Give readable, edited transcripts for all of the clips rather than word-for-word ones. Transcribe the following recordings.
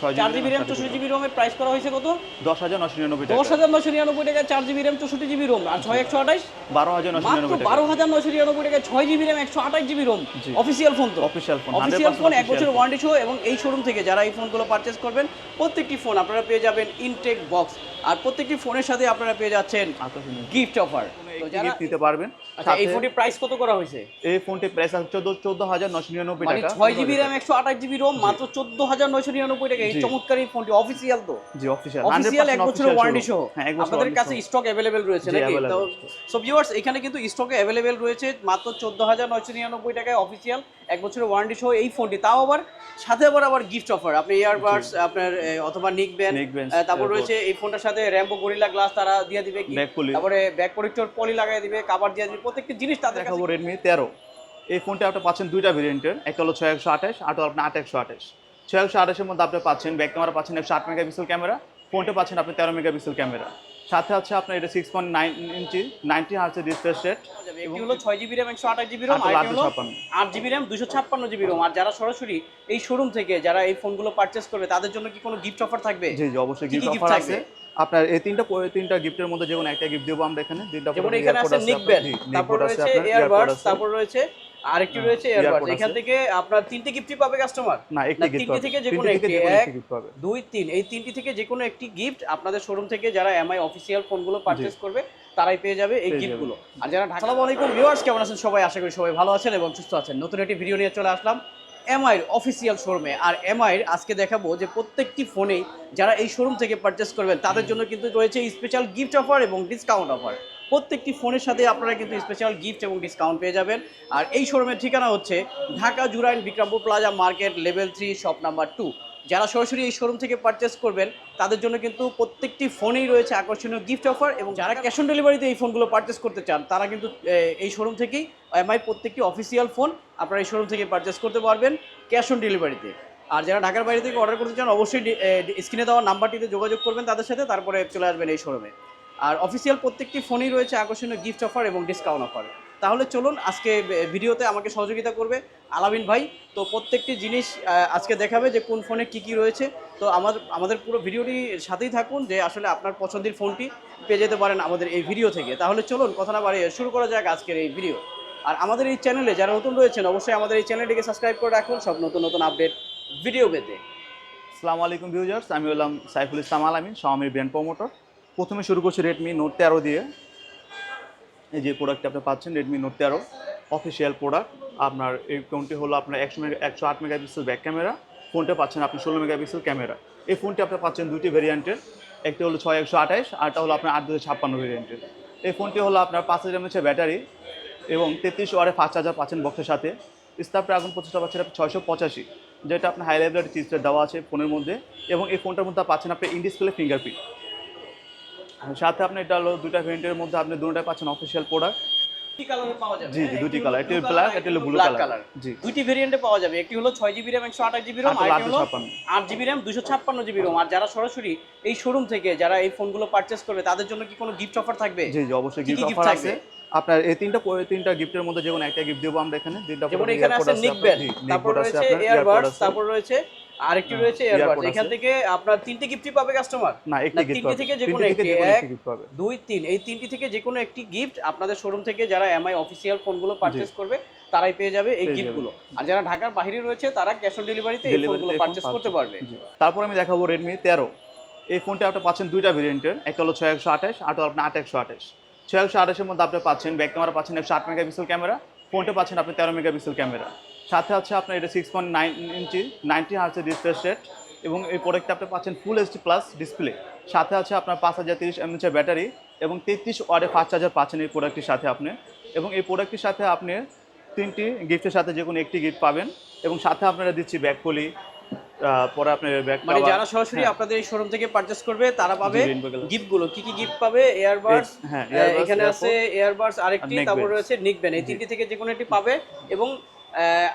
4GB RAM 64GB ROM এর price করা হয়েছে কত? 10,999 টাকা। 10,999 টাকায় 4GB RAM 64GB ROM আর 6128 12,999 টাকা। 12,999 টাকায় 6GB RAM 128GB ROM। Official phone তো? Official phone. অফিশিয়াল ফোন, 1 বছরের ওয়ারেন্টি সহ। এবং এই শোরুম থেকে যারা এই ফোনগুলো পারচেজ করবেন প্রত্যেকটি ফোন আপনারা পেয়ে যাবেন ইনটেক বক্স, আর প্রত্যেকটি ফোনের সাথে আপনারা পেয়ে যাচ্ছেন গিফট অফার। তো যারা নিতে পারবেন। আচ্ছা, এই ফোনটির প্রাইস কত করা হয়েছে? এই ফোনটির প্রাইস আছে 14,999 মানে টাকা। 6GB RAM 128GB ROM মাত্র 14,999 টাকা। এই চমৎকার এই ফোনটি অফিশিয়াল তো? জি অফিশিয়াল। অফিশিয়াল 1 বছরের ওয়ারেন্টি সহ। হ্যাঁ, 1 বছর আপনাদের কাছে স্টক अवेलेबल রয়েছে নাকি? তো সো ভিউয়ার্স, এখানে কিন্তু স্টকে अवेलेबल রয়েছে মাত্র 14,999 টাকায় অফিশিয়াল 1 বছরের ওয়ারেন্টি সহ এই ফোনটি। তাও আবার সাথে আবার গিফট অফার। আপনি ইয়ারবাডস আপনার অথবা নিক ব্যান্ড, তারপর রয়েছে এই ফোনটার সাথে র্যাম্বো গরিলা গ্লাস তারা দিয়ে দিবে, তারপরে ব্যাক প্রোটেক্টর পলি লাগাই দিবে, কভার দিয়ে দিবে, প্রত্যেকটি জিনিস তাদের কাছে। Redmi 13 এই ফোনটা আপনি পাচ্ছেন দুইটা ভেরিয়েন্টের, একটা হলো 6128 আর একটা হলো 8128। 6128 এর মধ্যে আপনি পাচ্ছেন ব্যাক ক্যামেরা পাচ্ছেন 108 মেগাপিক্সেল ক্যামেরা, ফোনটা পাচ্ছেন আপনি 13 মেগাপিক্সেল ক্যামেরা, সাথে আছে আপনার এটা 6.9 ইঞ্চি 90 হার্টজের রিফ্রেশ রেট। একটি হলো 6GB RAM 128GB ROM আর একটা হলো 8GB RAM 256GB ROM। আর যারা সরাসরি এই শোরুম থেকে যারা এই ফোনগুলো পারচেজ করবে তাদের জন্য কি কোনো গিফট অফার থাকবে? জি জি অবশ্যই গিফট অফার আছে। আপনার এই তিনটা গিফটের মধ্যে যেকোনো একটা গিফট দেব আমরা এখানে। যেমন এখানে আছে নিক ব্যান্ড, তারপর রয়েছে এয়ারবাডস, তারপর রয়েছে আরেকটি রয়েছে এয়ারবাডস। এখান থেকে আপনার তিনটি গিফটই পাবে কাস্টমার। না, একটি গিফট তিনটি থেকে যেকোনো একটি, 1 2 3 এই তিনটি থেকে যেকোনো একটি গিফট আপনাদের শোরুম থেকে যারা এমআই অফিশিয়াল ফোনগুলো পারচেজ করবে তারাই পেয়ে যাবে এই গিফটগুলো। আর যারা ঢাকা। আসসালামু আলাইকুম ভিউয়ার্স, কেমন আছেন সবাই? আশা করি সবাই ভালো আছেন এবং সুস্থ আছেন। নতুন একটি ভিডিও নিয়ে চলে আসলাম এমআইয়ের অফিসিয়াল শোরুমে। আর এমআইয়ের আজকে দেখাবো যে প্রত্যেকটি ফোনেই যারা এই শোরুম থেকে পারচেস করবেন তাদের জন্য কিন্তু রয়েছে স্পেশাল গিফট অফার এবং ডিসকাউন্ট অফার। প্রত্যেকটি ফোনের সাথে আপনারা কিন্তু স্পেশাল গিফট এবং ডিসকাউন্ট পেয়ে যাবেন। আর এই শোরুমের ঠিকানা হচ্ছে Dhaka Jurain Bikrampur plaza market level 3 shop number 2। যারা সরাসরি এই শোরুম থেকে পারচেস করবেন তাদের জন্য কিন্তু প্রত্যেকটি ফোনেই রয়েছে আকর্ষণীয় গিফট অফার। এবং যারা ক্যাশ অন ডেলিভারিতে এই ফোনগুলো পারচেস করতে চান তারা কিন্তু এই শোরুম থেকেই এমআই প্রত্যেকটি অফিসিয়াল ফোন আপনারা এই শোরুম থেকে পারচেস করতে পারবেন ক্যাশ অন ডেলিভারিতে। আর যারা ঢাকার বাইরে থেকে অর্ডার করতে চান অবশ্যই স্ক্রিনে দেওয়া নাম্বারটিতে যোগাযোগ করবেন তাদের সাথে, তারপরে চলে আসবেন এই শোরুমে। আর অফিসিয়াল প্রত্যেকটি ফোনেই রয়েছে আকর্ষণীয় গিফট অফার এবং ডিসকাউন্ট অফার। তাহলে চলুন, আজকে ভিডিওতে আমাকে সহযোগিতা করবে আলামিন ভাই। তো প্রত্যেকটি জিনিস আজকে দেখাবে যে কোন ফোনে কি রয়েছে। তো আমাদের পুরো ভিডিওটি সাথেই থাকুন যে আসলে আপনার পছন্দের ফোনটি পেয়ে যেতে পারেন আমাদের এই ভিডিও থেকে। তাহলে চলুন কথা না বাড়িয়ে শুরু করা যাক আজকের এই ভিডিও। আর আমাদের এই চ্যানেলে যারা নতুন রয়েছেন অবশ্যই আমাদের এই চ্যানেলটিকে সাবস্ক্রাইব করে রাখুন সব নতুন নতুন আপডেট ভিডিও পেতে। আসসালামু আলাইকুম ভিউয়ার্স, আমি হলাম সাইফুল ইসলাম আলামিন, Xiaomi ব্র্যান্ড প্রমোটর। প্রথমে শুরু করছি Redmi Note 13 দিয়ে। এই যে প্রোডাক্টটা আপনি পাচ্ছেন Redmi Note 13 অফিসিয়াল প্রোডাক্ট। আপনার এই ফোনটি হলো আপনার 108 মেগাপিক্সেল ব্যাক ক্যামেরা, ফোনটা পাচ্ছেন আপনি 16 মেগাপিক্সেল ক্যামেরা। এই ফোনটি আপনি পাচ্ছেন দুইটি ভেরিয়েন্টের, একটা হলো 6128 আরটা হলো আপনার 8256 ভেরিয়েন্টের। এই ফোনটি হলো আপনার 5000 mAh ব্যাটারি এবং 33 ওয়াটের ফাস্ট চার্জার পাচ্ছেন বক্সের সাথে। স্ন্যাপড্রাগন প্রসেসর পাচ্ছেন আপনি 685, যেটা আপনার হাই লেভেলের চিপসেট দেওয়া আছে ফোনের মধ্যে। এবং এই ফোনটার মধ্যে পাচ্ছেন আপনি ইন ডিসপ্লে ফিঙ্গারপ্রিন্ট। সাথে আপনি এটা হলো দুইটা ভেরিয়েন্টের মধ্যে আপনি দুটোটাই পাচ্ছেন অফিসিয়াল প্রোডাক্ট। দুটি কালারে পাওয়া যাবে। জি জি দুটি কালার, একটা ব্ল্যাক একটা হলো ব্লু কালার। জি দুটি ভেরিয়েন্টে পাওয়া যাবে, একটি হলো 6GB RAM 128GB ROM আর একটা হলো 8GB RAM 256GB ROM। আর যারা সরাসরি এই শোরুম থেকে যারা এই ফোনগুলো পারচেজ করবে তাদের জন্য কি কোনো গিফট অফার থাকবে? জি জি অবশ্যই গিফট অফার আছে। আপনার এই তিনটা গিফটের মধ্যে যেকোনো একটা গিফট দেব আমরা এখানে। যেমন এখানে আছে নিক ব্যান্ড, তারপর রয়েছে এয়ারবাডস, তারপর রয়েছে আরেকটি রয়েছে এয়ারবাডস। এখান থেকে আপনার তিনটি গিফটই পাবে কাস্টমার। না, একটি গিফট তিনটি থেকে যেকোনো একটি, 1 2 3 এই তিনটি থেকে যেকোনো একটি গিফট আপনাদের শোরুম থেকে যারা এমআই অফিসিয়াল ফোনগুলো পারচেজ করবে তারাই পেয়ে যাবে এই গিফটগুলো। আর যারা ঢাকার বাইরে রয়েছে তারা ক্যাশ অন ডেলিভারিতে এই ফোনগুলো পারচেজ করতে পারবে। তারপর আমি দেখাবো Redmi 13। এই ফোনটা আপনি পাচ্ছেন দুইটা ভেরিয়েন্টের, একটা হলো 6128 আর একটা হলো আপনার 8128। 6128 এর মধ্যে আপনি পাচ্ছেন ব্যাক ক্যামেরা পাচ্ছেন 108 মেগাপিক্সেল ক্যামেরা, ফোনটা পাচ্ছেন আপনি 13 মেগাপিক্সেল ক্যামেরা, সাথে আছে আপনার এটা 6.9 ইঞ্চি 90 হার্টজের রিফ্রেশ রেট। এবং এই প্রোডাক্টটা আপনি পাচ্ছেন ফুল এইচডি প্লাস ডিসপ্লে, সাথে আছে আপনার 5030 mAh ব্যাটারি এবং 33 ওয়াটের ফাস্ট চার্জার পাচ্ছেন এই প্রোডাক্টটির সাথে আপনি। এবং এই প্রোডাক্টটির সাথে আপনি তিনটি গিফটের সাথে যে কোনো একটি গিফট পাবেন এবং সাথে আপনারা দিচ্ছি ব্যাক পলি। পরে আপনার ব্যাক মানে যারা সরাসরি আপনাদের এই শোরুম থেকে পারচেজ করবে তারা পাবে গিফটগুলো। কি কি গিফট পাবে? এয়ারবাডস, এখানে আছে এয়ারবাডস আরেকটি, তারপর রয়েছে নিক ব্যান্ড। এই তিনটি থেকে যে কোনো একটি পাবে এবং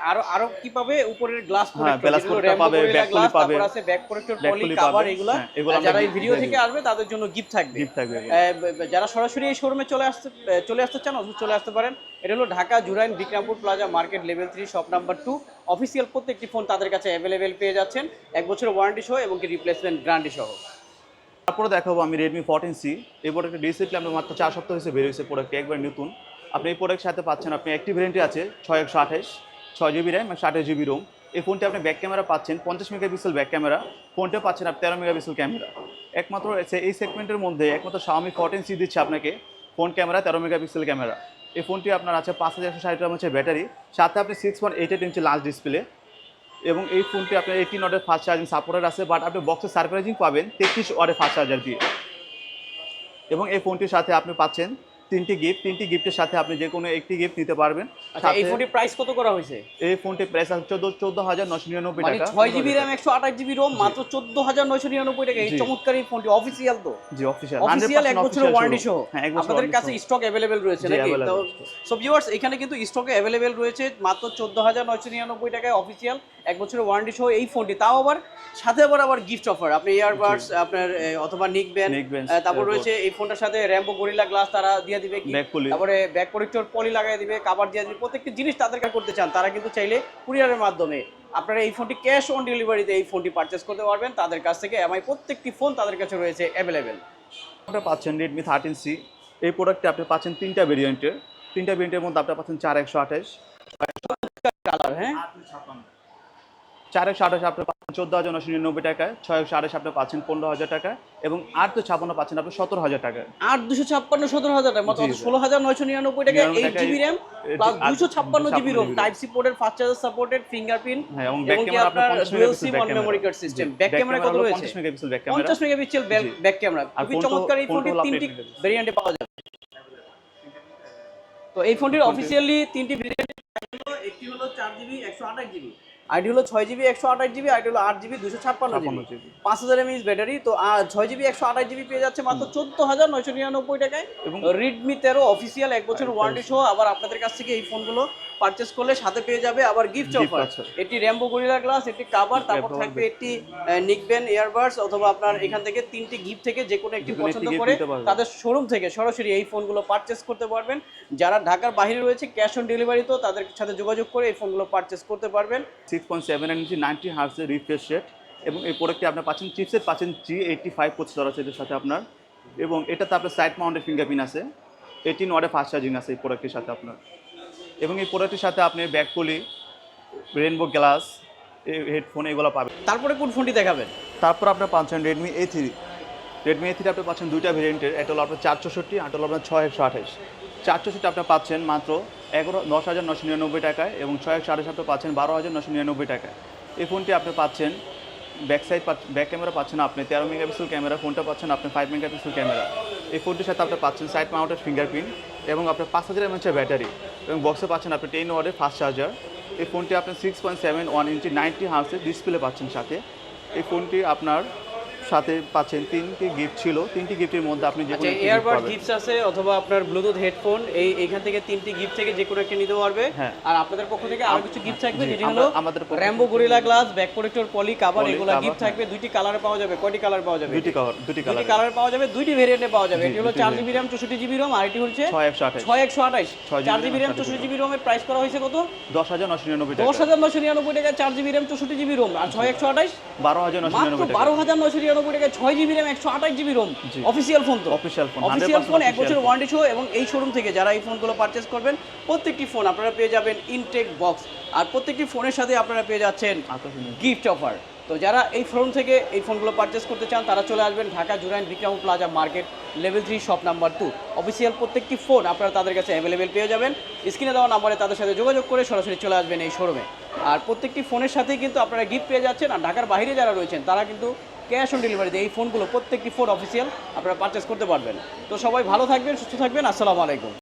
আরো আরো কি পাবে উপরের গ্লাস হ্যাঁ, প্রোটেক্টর, glass যেগুলো protector পাবে, back গ্লাস, pulley পাবে, তারপর আছে ব্যাক প্রোটেক্টর, back পলি pulley কভার, পাবে। এগুলা হ্যাঁ, এগুলো আমরা যারা এই gift ভিডিও দিয়ে থেকে দিব। আসবে তাদের জন্য গিফট থাকবে। গিফট থাকবে এগুলো। যারা সরাসরি এই শোরুমে চলে আসতে চান অবশ্যই চলে আসতে পারেন। এটা হলো Dhaka Jurain Bikrampur plaza market level 3 shop number 2। Official প্রত্যেকটি ফোন তাদের কাছে অ্যাভেলেবেল পেয়ে যাচ্ছেন 1 বছরের ওয়ারেন্টি সহ এবং কি রিপ্লেসমেন্ট গ্যারান্টি সহ। তারপরে দেখাবো আমি Redmi 14C। এই প্রোডাক্টের রিসেন্টলি আমরা মাত্র 4 সপ্তাহ হয়েছে বের হয়েছে, প্রোডাক্ট একবার নতুন। আপনি এই প্রোডাক্টের সাথে পাচ্ছেন, আপনি একটি ভ্যারিয়েন্টে আছে 6128, 6GB র্যাম এবং 28GB রোম। এই ফোনটি আপনি ব্যাক ক্যামেরা পাচ্ছেন 50 মেগাপিক্সেল ব্যাক ক্যামেরা, ফোনটা পাচ্ছেন আপনি 13 মেগাপিক্সেল ক্যামেরা। একমাত্র এই সেগমেন্টের মধ্যে একমাত্র Xiaomi 14C দিচ্ছে আপনাকে ফোন ক্যামেরা 13 মেগাপিক্সেল ক্যামেরা। এই ফোনটি আপনার আছে 5160 mAh ব্যাটারি, সাথে আপনি 6.88 ইঞ্চি লার্জ ডিসপ্লে, এবং এই ফোনটি আপনার 18 ওয়াটের ফাস্ট চার্জিং সাপোর্টেড আছে, বাট আপনি বক্সে সারপ্রাইজিং পাবেন 33 ওয়াটের ফাস্ট চার্জার দিয়ে। এবং এই ফোনটির সাথে আপনি পাচ্ছেন 3টি গিফট, 3টি গিফটের সাথে আপনি যে কোনো একটি গিফট নিতে পারবেন। আচ্ছা, এই ফোনটির প্রাইস কত করা হয়েছে? এই ফোনটির প্রাইস আছে 14999 মানে টাকা। 6GB RAM 128GB ROM মাত্র 14999 টাকা। এই চমৎকার এই ফোনটি অফিসিয়াল তো? জি, অফিশিয়াল, অফিসিয়াল 1 বছরের ওয়ারেন্টি সহ। হ্যাঁ, 1 বছর আপনাদের কাছে স্টক अवेलेबल রয়েছে জি, নাকি? তো available। সো ভিউয়ার্স, এখানে কিন্তু স্টকে अवेलेबल রয়েছে মাত্র 14999 টাকায় অফিসিয়াল 1 বছরের ওয়ারেন্টি সহ এই ফোনটি, তাও আবার সাথে আবার গিফট অফার। আপনি ইয়ারবাডস আপনার অথবা নিকবেন, তারপর রয়েছে এই ফোনটার সাথে র্যাম্বো গরিলা গ্লাস তারা দিয়ে দিবে, কি তারপরে ব্যাক প্রোটেক্টর পলি লাগাই দিবে, কভার দিয়ে দিবে। প্রত্যেকটি জিনিস তাদের কাছে করতে চান তারা কিন্তু চাইলে কুরিয়ারের মাধ্যমে আপনারা এই ফোনটি ক্যাশ অন ডেলিভারিতে এই ফোনটি পারচেজ করতে পারবেন তাদের কাছ থেকে। এমআই প্রত্যেকটি ফোন তাদের কাছে রয়েছে अवेलेबल। আপনারা পাচ্ছেন Redmi 13C। এই প্রোডাক্টে আপনি পাচ্ছেন 3টা ভেরিয়েন্টের মধ্যে আপনি পাচ্ছেন 4128, কালার, হ্যাঁ 4128 আপনি পাচ্ছেন 14999 টাকায়, 6128 আপনি পাচ্ছেন 15000 টাকায়, এবং 856 পাচ্ছেন আপনি 17000 টাকায়। 8256 17000 টাকা মাত্র 16999 টাকা। 8GB RAM plus 256GB ROM, type C পোর্টের, ফাস্ট চার্জার সাপোর্টেড, ফিঙ্গারপ্রিন্ট, এবং ব্যাক ক্যামেরা আপনার dual SIM on memory card system. Back camera কত রয়েছে? 50 megapixel back camera. 50 megapixel back camera. খুবই চমৎকার এই ফোনটি 3টি ভেরিয়েন্টে পাওয়া যাবে। তো এই ফোনটির অফিসিয়ালি 3টি ভেরিয়েন্ট হলো, একটি হলো 4GB 128GB, আইডি হলো 6GB 128GB, আইডি হলো 8GB 256GB, 5000 mAh ব্যাটারি। তো 6GB 128GB পেয়ে যাচ্ছে মাত্র 14999 টাকায়। এবং Redmi 13 অফিসিয়াল 1 বছর ওয়ারেন্টি সহ। আবার আপনাদের কাছ থেকে এই ফোনগুলো পারচেজ করলে সাথে পেয়ে যাবে আবার গিফট অফার। এটি র্যাম্বো গরিলা গ্লাস, এটি কভার, তারপর থাকবে একটি নিকবেন ইয়ারবাডস, অথবা আপনার এখান থেকে 3টি গিফট থেকে যে কোনো একটি পছন্দ করে তাদের শোরুম থেকে সরাসরি এই ফোনগুলো পারচেজ করতে পারবেন। যারা ঢাকার বাইরে রয়েছে ক্যাশ অন ডেলিভারি তো তাদের সাথে যোগাযোগ করে এই ফোনগুলো পারচেজ করতে পারবেন। 6.7 ইঞ্চি 90 হার্টজের রিফ্রেশ রেট, এবং এই প্রোডাক্টে আপনি পাচ্ছেন চিপসেট পাচ্ছেন G85 প্রসেসর আছে এটার সাথে আপনার, এবং এটাতে আপনার সাইড মাউন্টেড ফিঙ্গারপ্রিন্ট আছে, 18 ওয়াটের ফাস্ট চার্জিং আছে এই প্রোডাক্টের সাথে আপনার। এবং এই প্রোডাক্টের সাথে আপনি back poly, rainbow glass, headphone এগুলো পাবেন। তারপরে কোন ফোনটি দেখাবেন? তারপর আপনার পাচ্ছেন Redmi A3। আপনি পাচ্ছেন 2টা ভেরিয়েন্টের, একটা হলো আপনার 464, একটা হলো আপনার 6128। 464 আপনি পাচ্ছেন মাত্র 10,999 টাকায়, এবং 6128 আপনি পাচ্ছেন 12,999 টাকায়। এই ফোনটি আপনি পাচ্ছেন ব্যাক ক্যামেরা পাচ্ছেন আপনি 13 মেগাপিক্সেল ক্যামেরা, ফোনটা পাচ্ছেন আপনি 5 মেগাপিক্সেল ক্যামেরা। এই ফোনটির সাথে আপনি পাচ্ছেন সাইড মাউন্টেড ফিঙ্গারপ্রিন্ট, এবং আপনার 5000 mAh ব্যাটারি, এবং বক্সে পাচ্ছেন আপনি 10 ওয়াটের ফাস্ট চার্জার। এই ফোনটি আপনি 6.71 ইঞ্চি 90 হার্টজের ডিসপ্লে পাচ্ছেন সাথে। এই ফোনটি আপনার সাথে পাচ্ছেন 3টি গিফট ছিল, 3টি গিফটের মধ্যে আপনি যে কোনো এয়ারবাড গিফটস আছে, অথবা আপনার ব্লুটুথ হেডফোন, এইখান থেকে 3টি গিফট থেকে যে কোনো একটা নিতে পারবে। আর আপনাদের পক্ষ থেকে আরো কিছু গিফট থাকবে, যেটি হলো Rambo gorilla glass, back protector, poly cover, এগুলো গিফট থাকবে। 2টি কালারে পাওয়া যাবে। কয়টি কালার পাওয়া যাবে? 2টি কালারে পাওয়া যাবে, 2টি ভেরিয়েন্টে পাওয়া যাবে। এটি হলো 4GB RAM 64GB ROM, আর এটি হচ্ছে 6128। 4GB RAM 64GB ROM এর প্রাইস করা হয়েছে কত? 10,999 টাকা। 10,999 টাকা 4GB RAM 64GB ROM, আর 6128 12,999 টাকা। 12,999 টাকায় 6GB RAM 128GB ROM। Official phone তো? অফিসিয়াল ফোন 1 বছর ওয়ারেন্টি সহ। এবং এই শোরুম থেকে যারা এই ফোনগুলো পারচেজ করবেন প্রত্যেকটি ফোন আপনারা পেয়ে যাবেন ইনটেক বক্স, আর প্রত্যেকটি ফোনের সাথে আপনারা পেয়ে যাচ্ছেন গিফট অফার। তো যারা এই শোরুম থেকে এই ফোনগুলো পারচেজ করতে চান তারা চলে আসবেন Dhaka Jurain Bikrampur plaza market level 3 shop number 2। Official প্রত্যেকটি ফোন আপনারা তাদের কাছে অ্যাভেলেবেল পেয়ে যাবেন। স্ক্রিনে দেওয়া নাম্বারে তাদের সাথে যোগাযোগ করে সরাসরি চলে আসবেন এই শোরুমে। আর প্রত্যেকটি ফোনের সাথেই কিন্তু আপনারা গিফট পেয়ে যাচ্ছেন। আর ঢাকার বাইরে যারা রয়েছেন তারা কিন্তু ক্যাশ অন ডেলিভারিতে এই ফোনগুলো প্রত্যেকটি ফোন অফিসিয়াল আপনারা পারচেজ করতে পারবেন। তো সবাই ভালো থাকবেন, সুস্থ থাকবেন। আসসালামু আলাইকুম।